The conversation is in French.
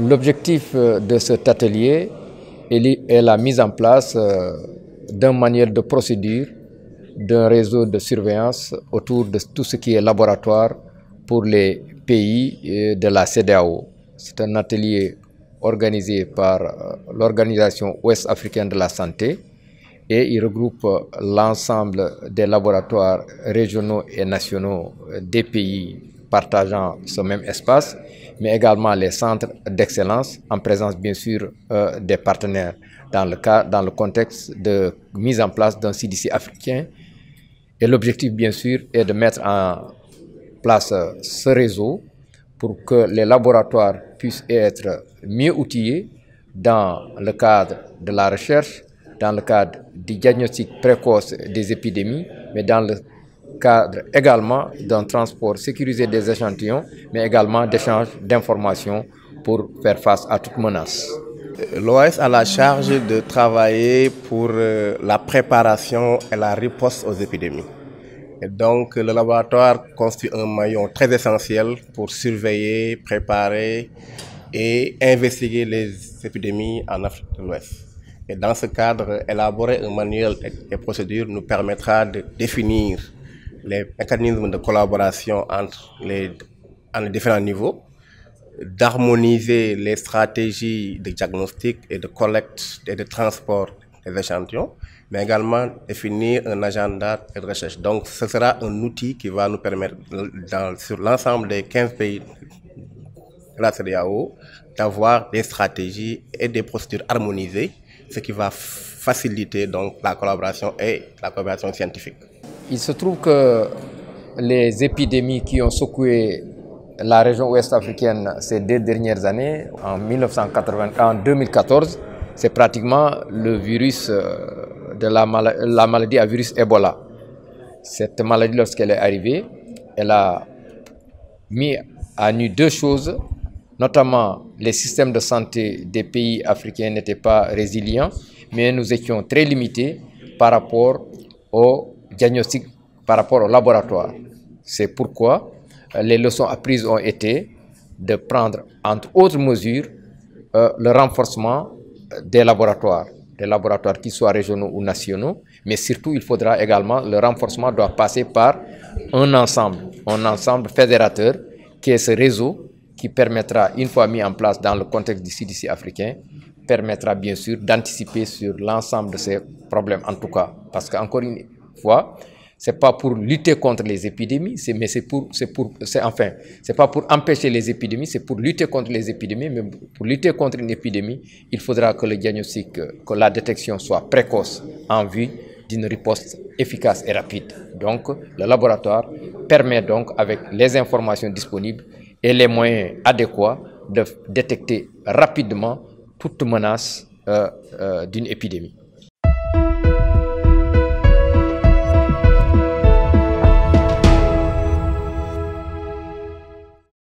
L'objectif de cet atelier est la mise en place d'un manuel de procédure, d'un réseau de surveillance autour de tout ce qui est laboratoire pour les pays de la CEDEAO. C'est un atelier organisé par l'Organisation ouest africaine de la santé et il regroupe l'ensemble des laboratoires régionaux et nationaux des pays partageant ce même espace, mais également les centres d'excellence en présence bien sûr des partenaires dans le contexte de mise en place d'un CDC africain. Et l'objectif bien sûr est de mettre en place ce réseau pour que les laboratoires puissent être mieux outillés dans le cadre de la recherche, dans le cadre du diagnostic précoce des épidémies, mais dans le cadre également d'un transport sécurisé des échantillons, mais également d'échange d'informations pour faire face à toute menace. L'OAS a la charge de travailler pour la préparation et la riposte aux épidémies. Et donc le laboratoire constitue un maillon très essentiel pour surveiller, préparer et investiguer les épidémies en Afrique de l'Ouest. Et dans ce cadre, élaborer un manuel et procédures nous permettra de définir les mécanismes de collaboration entre les différents niveaux, d'harmoniser les stratégies de diagnostic et de collecte et de transport des échantillons, mais également définir un agenda de recherche. Donc ce sera un outil qui va nous permettre, sur l'ensemble des 15 pays de la CEDEAO, d'avoir des stratégies et des procédures harmonisées, ce qui va faciliter donc la collaboration et la coopération scientifique. Il se trouve que les épidémies qui ont secoué la région ouest africaine ces 2 dernières années, en 2014, c'est pratiquement le virus de la maladie à virus Ebola. Cette maladie, lorsqu'elle est arrivée, elle a mis à nu 2 choses, notamment les systèmes de santé des pays africains n'étaient pas résilients, mais nous étions très limités par rapport au diagnostic, par rapport au laboratoire. C'est pourquoi les leçons apprises ont été de prendre, entre autres mesures, le renforcement des laboratoires qu'ils soient régionaux ou nationaux, mais surtout il faudra également, le renforcement doit passer par un ensemble fédérateur qui est ce réseau qui permettra, une fois mis en place dans le contexte du CDC africain, permettra bien sûr d'anticiper sur l'ensemble de ces problèmes en tout cas. Parce qu'encore une fois, ce n'est pas pour lutter contre les épidémies, mais c'est pas pour empêcher les épidémies, c'est pour lutter contre les épidémies. Mais pour lutter contre une épidémie, il faudra que le diagnostic, que la détection soit précoce en vue d'une riposte efficace et rapide. Donc, le laboratoire permet donc, avec les informations disponibles et les moyens adéquats, de détecter rapidement toute menace d'une épidémie.